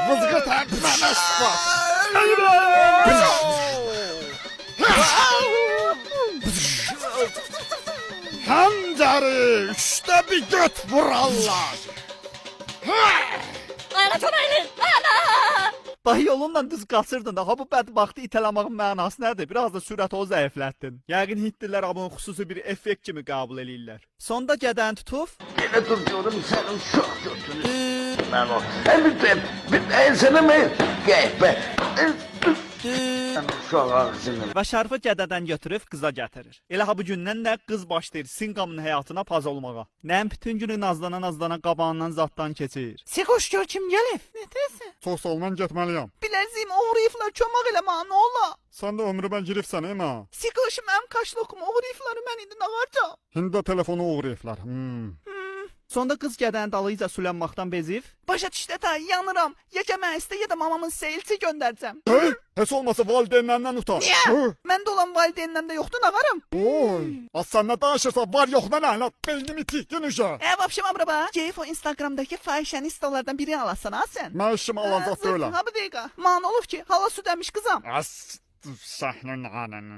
Vızgırt etmene sıfat. Hancari üçte bir göt vurarlar. Ana Tunaylı! Ana! Daha yolundan düz qaçırdın da, ha bu bədbaxtı itələmağın mənası nədir? Biraz da sürəti o zəiflətdin. Yəqin Hindlilər bunu xüsusi bir effekt kimi qəbul eləyirlər. Sonda gədəni tutub, Yine tutuyorum senin çok kötünü. Ben o. Ensene mi? Geybe. Çok ağzını. və şərfi gədədən götürüb qıza gətirir. Elə ha bu gündən də qız başlayır Sinqamın həyatına paz olmağa. Nəm bütün günü nazlana qabağından zaddan keçir. Sikoş gör kim gəlib? Nətəsə? Çox sağ ol, mən getməliyəm. Bilərziyim uğrayıflar, kömək elə mənə, nə ola? Sən də ömrümə giribsən, ema. Sikoş mənim kaşlokum uğrayıfları mən indi nə varacam? Hindi telefonu uğrayıblar. Sonda qız gədəni dalıyca sülənmaqdan bezib, başa düşdə tay, yanıram. Ya mən istə ya da mamamın seyilçi göndərəcəm. Hey, heç olmasa valideynlərindən utan. Niyə? Məndə olan valideynlərim də yoxdur, nə varım? Oy, az sən nə danışırsan, var yox nə lənət, beynimi tikdin uşa. Vapşem abraba. Keyif o Instagram'daki fahişenistalardan birini alasın ha sen. Mən işim alacaq deyiləm. Ha bir dakika. Man olur ki hala su demiş kızam. As, səhnən ananı.